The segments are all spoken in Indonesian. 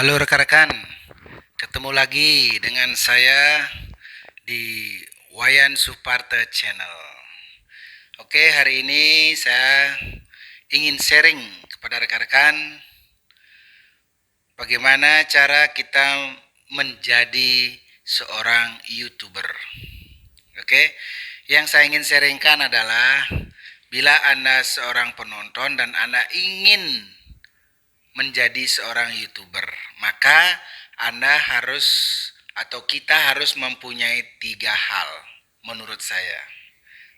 Halo rekan-rekan, ketemu lagi dengan saya di Wayan Suparta Channel. Oke, hari ini saya ingin sharing kepada rekan-rekan bagaimana cara kita menjadi seorang YouTuber. Oke, yang saya ingin sharingkan adalah bila Anda seorang penonton dan Anda ingin menjadi seorang YouTuber, maka Anda harus atau kita harus mempunyai 3 hal menurut saya.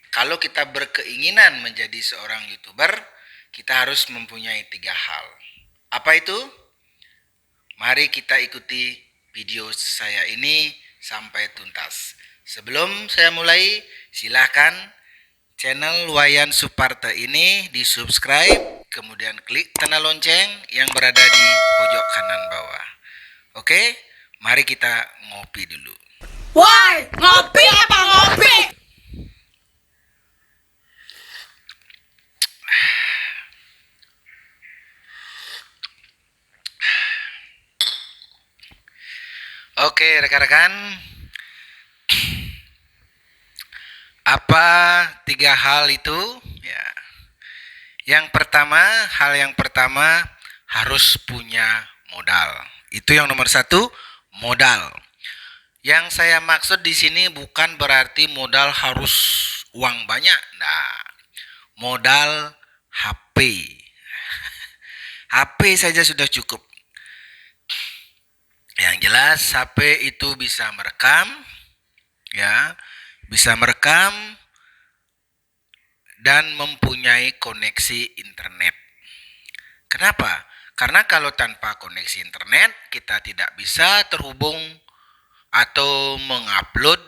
Kalau kita berkeinginan menjadi seorang YouTuber, kita harus mempunyai 3 hal. Apa itu? Mari kita ikuti video saya ini sampai tuntas. Sebelum saya mulai, silakan channel Wayan Suparta ini di-subscribe, kemudian klik tanda lonceng yang berada di pojok kanan bawah. Oke, mari kita ngopi dulu. Woi, ngopi apa ngopi? Oke, rekan-rekan, apa 3 hal itu? Ya. Yang pertama harus punya modal. Itu yang nomor 1, modal. Yang saya maksud di sini bukan berarti modal harus uang banyak. Nah, modal HP. HP saja sudah cukup. Yang jelas HP itu bisa merekam, ya, bisa merekam dan mempunyai koneksi internet. Kenapa? Karena kalau tanpa koneksi internet kita tidak bisa terhubung atau mengupload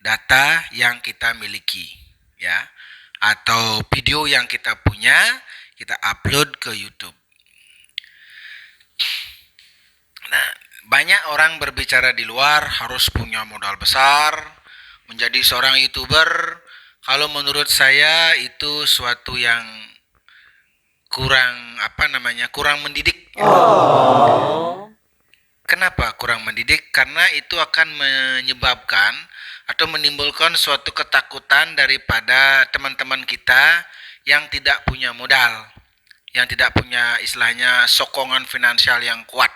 data yang kita miliki, ya, atau video yang kita punya kita upload ke YouTube. Nah, banyak orang berbicara di luar harus punya modal besar menjadi seorang YouTuber. Kalau menurut saya itu suatu yang kurang mendidik. Kenapa kurang mendidik? Karena itu akan menyebabkan atau menimbulkan suatu ketakutan daripada teman-teman kita yang tidak punya modal, yang tidak punya istilahnya sokongan finansial yang kuat.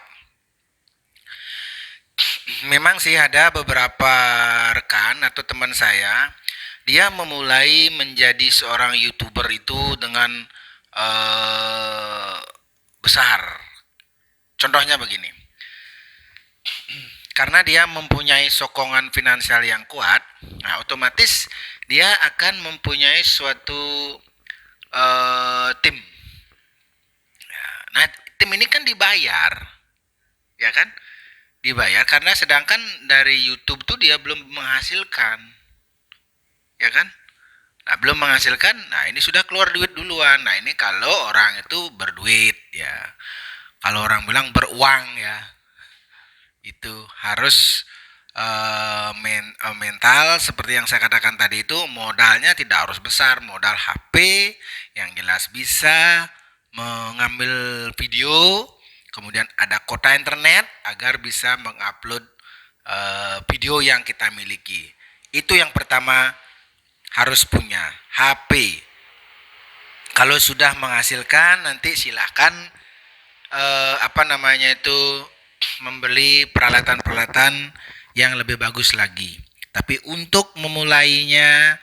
Memang sih ada beberapa rekan atau teman saya, dia memulai menjadi seorang YouTuber itu dengan besar. Contohnya begini, karena dia mempunyai sokongan finansial yang kuat, nah otomatis dia akan mempunyai suatu tim. Nah, tim ini kan dibayar, ya kan? Dibayar karena sedangkan dari YouTube tuh dia belum menghasilkan, ya kan? Nah, belum menghasilkan, nah ini sudah keluar duit duluan. Nah, ini kalau orang itu berduit, ya. Kalau orang bilang beruang, ya. Itu harus mental seperti yang saya katakan tadi, itu modalnya tidak harus besar, modal HP yang jelas bisa mengambil video, kemudian ada kuota internet agar bisa mengupload video yang kita miliki. Itu yang pertama harus punya HP. Kalau sudah menghasilkan, nanti silahkan membeli peralatan-peralatan yang lebih bagus lagi. Tapi untuk memulainya,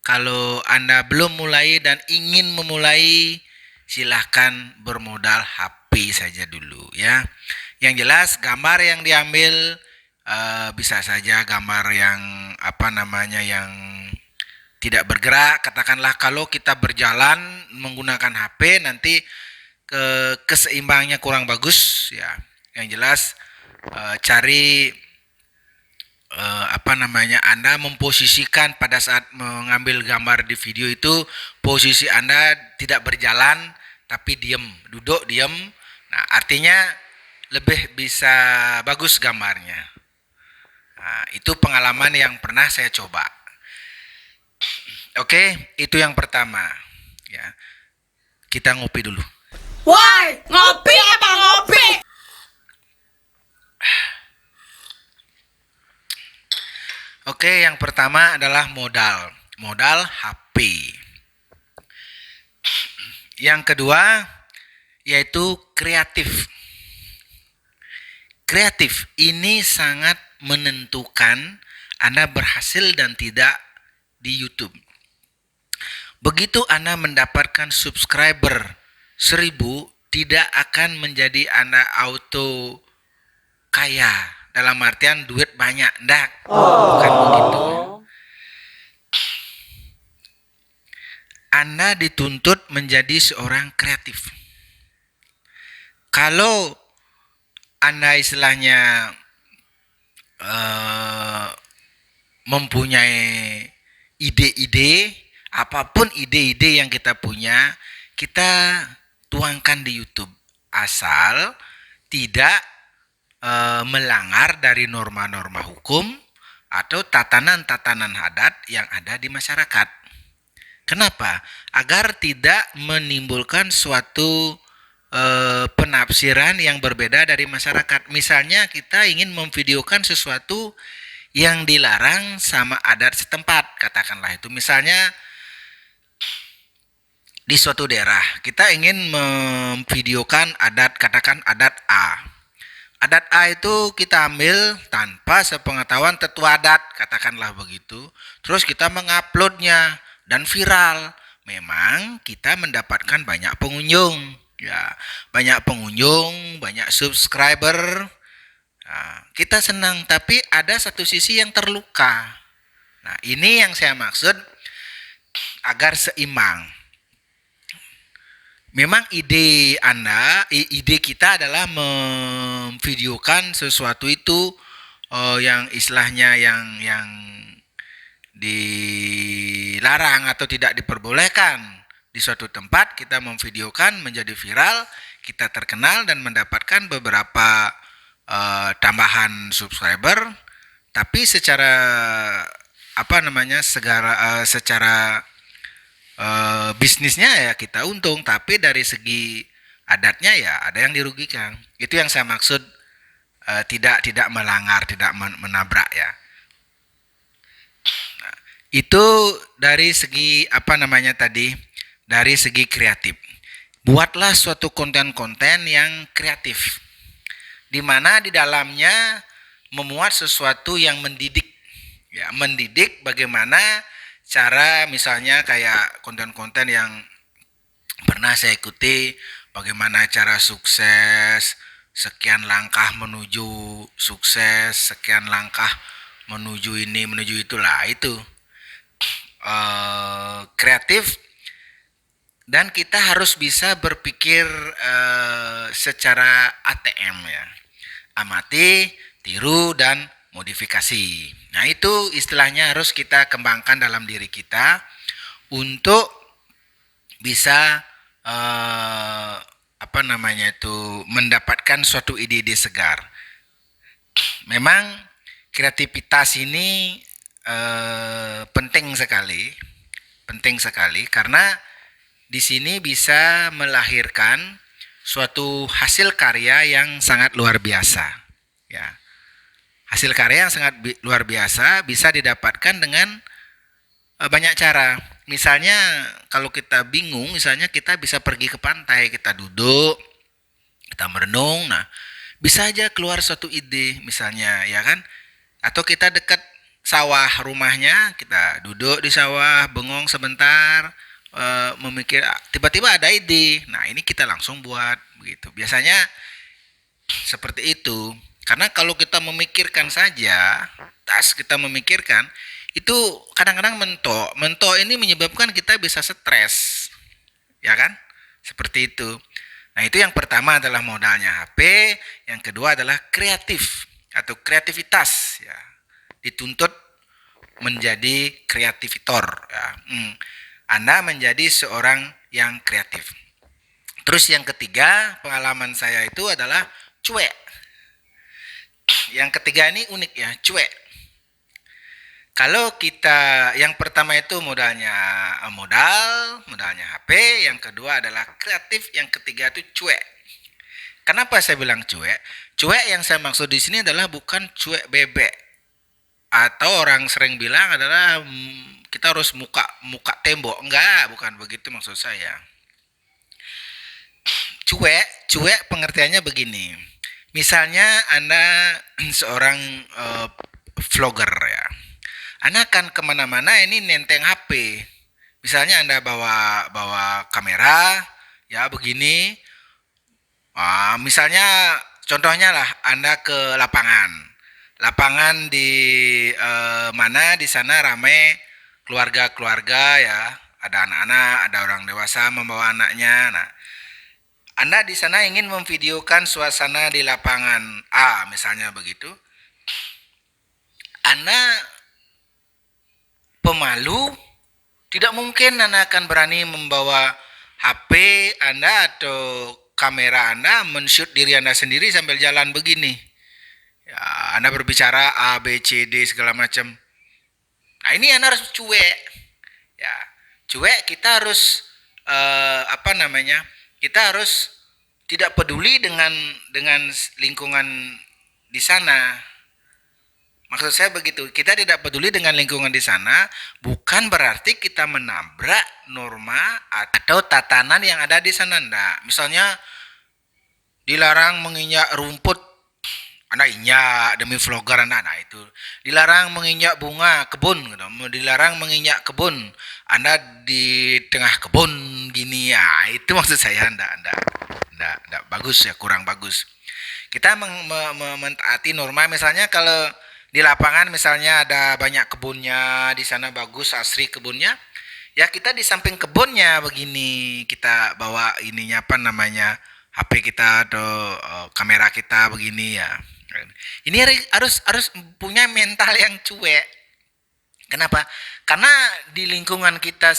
kalau Anda belum mulai dan ingin memulai, silahkan bermodal HP saja dulu, ya. Yang jelas gambar yang diambil bisa saja gambar yang yang tidak bergerak. Katakanlah kalau kita berjalan menggunakan HP, nanti keseimbangnya kurang bagus, ya. Yang jelas cari Anda memposisikan pada saat mengambil gambar di video itu, posisi Anda tidak berjalan tapi duduk diam. Nah, artinya lebih bisa bagus gambarnya. Nah, itu pengalaman yang pernah saya coba. Oke, itu yang pertama, ya. Kita ngopi dulu. Woi, ngopi apa ngopi? Oke, yang pertama adalah modal. Modal HP. Yang kedua yaitu kreatif. Kreatif ini sangat menentukan Anda berhasil dan tidak di YouTube. Begitu Anda mendapatkan subscriber 1000, tidak akan menjadi Anda auto kaya. Dalam artian duit banyak. Nggak, bukan begitu. Anda dituntut menjadi seorang kreatif. Kalau Anda istilahnya mempunyai ide-ide, apapun ide-ide yang kita punya, kita tuangkan di YouTube. Asal tidak melanggar dari norma-norma hukum atau tatanan-tatanan adat yang ada di masyarakat. Kenapa? Agar tidak menimbulkan suatu penafsiran yang berbeda dari masyarakat. Misalnya kita ingin memvideokan sesuatu yang dilarang sama adat setempat, katakanlah itu. Misalnya di suatu daerah kita ingin memvideokan adat, katakan adat A. Adat A itu kita ambil tanpa sepengetahuan tetua adat, katakanlah begitu. Terus kita menguploadnya dan viral. Memang kita mendapatkan banyak pengunjung. Ya, banyak pengunjung, banyak subscriber. Nah, kita senang, tapi ada satu sisi yang terluka. Nah, ini yang saya maksud agar seimbang. Memang ide Anda, ide kita adalah memvideokan sesuatu itu yang istilahnya yang dilarang atau tidak diperbolehkan. Di suatu tempat kita memvideokan menjadi viral, kita terkenal dan mendapatkan beberapa tambahan subscriber, tapi secara secara bisnisnya ya kita untung, tapi dari segi adatnya ya ada yang dirugikan. Itu yang saya maksud tidak melanggar, tidak menabrak ya. Nah, itu dari segi dari segi kreatif. Buatlah suatu konten-konten yang kreatif, di mana di dalamnya memuat sesuatu yang mendidik. Ya, mendidik bagaimana cara, misalnya kayak konten-konten yang pernah saya ikuti, bagaimana cara sukses, sekian langkah menuju sukses, sekian langkah menuju ini, menuju itulah, itu kreatif. Dan kita harus bisa berpikir secara ATM ya. Amati, tiru, dan modifikasi. Nah, itu istilahnya harus kita kembangkan dalam diri kita untuk bisa mendapatkan suatu ide-ide segar. Memang kreativitas ini penting sekali karena di sini bisa melahirkan suatu hasil karya yang sangat luar biasa. Ya. Hasil karya yang sangat luar biasa bisa didapatkan dengan banyak cara. Misalnya kalau kita bingung, misalnya kita bisa pergi ke pantai, kita duduk, kita merenung, nah bisa aja keluar suatu ide misalnya, ya kan? Atau kita dekat sawah rumahnya, kita duduk di sawah, bengong sebentar, memikir, tiba-tiba ada ide. Nah, ini kita langsung buat begitu. Biasanya seperti itu. Karena kalau kita memikirkan saja, kita memikirkan, itu kadang-kadang mentok. Mentok ini menyebabkan kita bisa stres. Ya kan? Seperti itu. Nah, itu yang pertama adalah modalnya HP, yang kedua adalah kreatif atau kreativitas ya. Dituntut menjadi kreativitor ya. Anda menjadi seorang yang kreatif. Terus yang ketiga, pengalaman saya itu adalah cuek. Yang ketiga ini unik ya, cuek. Kalau kita, yang pertama itu modalnya HP, yang kedua adalah kreatif, yang ketiga itu cuek. Kenapa saya bilang cuek? Cuek yang saya maksud di sini adalah bukan cuek bebek atau orang sering bilang adalah kita harus muka muka tembok. Enggak, bukan begitu maksud saya. Cuek pengertiannya begini. Misalnya Anda seorang vlogger ya. Anda akan kemana-mana ini nenteng HP. Misalnya Anda bawa bawa kamera, ya begini. Misalnya contohnya lah Anda ke lapangan. Lapangan di mana di sana ramai keluarga-keluarga ya. Ada anak-anak, ada orang dewasa membawa anaknya. Nah, Anda di sana ingin memvideokan suasana di lapangan A, misalnya begitu. Anda pemalu, tidak mungkin Anda akan berani membawa HP Anda atau kamera Anda men-shoot diri Anda sendiri sambil jalan begini. Ya, Anda berbicara A, B, C, D segala macam. Nah, ini Anda harus cuek. Ya, cuek kita harus Kita harus tidak peduli dengan lingkungan di sana. Maksud saya begitu, kita tidak peduli dengan lingkungan di sana, bukan berarti kita menabrak norma atau tatanan yang ada di sana. Enggak. Misalnya dilarang menginjak rumput, Anda injak demi vlogger Anda, nah itu. Dilarang menginjak bunga kebun, dilarang menginjak kebun, Anda di tengah kebun gini ya, itu maksud saya enggak bagus ya, kurang bagus. Kita mentaati norma, misalnya kalau di lapangan misalnya ada banyak kebunnya, di sana bagus asri kebunnya, ya kita di samping kebunnya begini, kita bawa ininya apa namanya HP kita atau kamera kita begini ya. Ini harus punya mental yang cuek. Kenapa? Karena di lingkungan kita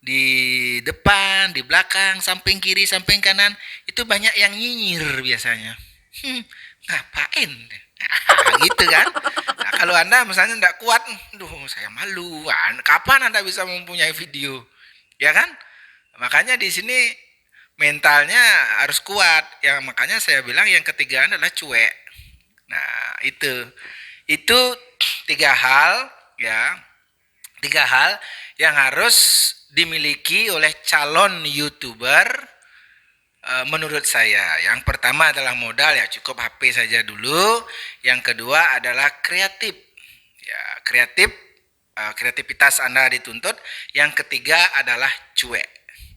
di depan, di belakang, samping kiri, samping kanan itu banyak yang nyinyir biasanya. Ngapain? Nah, gitu kan? Nah, kalau Anda misalnya tidak kuat, saya malu. Kapan Anda bisa mempunyai video? Ya kan? Makanya di sini mentalnya harus kuat. Yang makanya saya bilang yang ketiga adalah cuek. Nah, itu tiga hal ya. Tiga hal yang harus dimiliki oleh calon YouTuber menurut saya. Yang pertama adalah modal, ya cukup HP saja dulu. Yang kedua adalah kreatif. Ya, kreativitas Anda dituntut. Yang ketiga adalah cuek.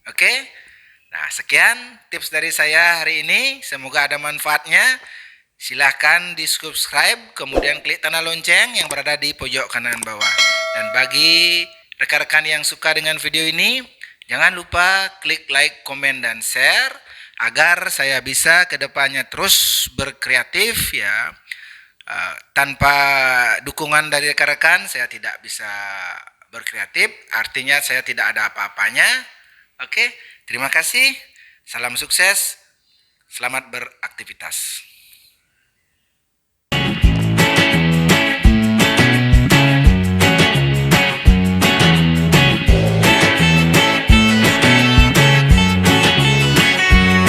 Oke? Nah, sekian tips dari saya hari ini. Semoga ada manfaatnya. Silahkan di subscribe, kemudian klik tanda lonceng yang berada di pojok kanan bawah. Dan bagi rekan-rekan yang suka dengan video ini, jangan lupa klik like, komen, dan share agar saya bisa kedepannya terus berkreatif ya. Tanpa dukungan dari rekan-rekan saya tidak bisa berkreatif, artinya saya tidak ada apa-apanya. Oke, terima kasih, salam sukses, selamat beraktivitas.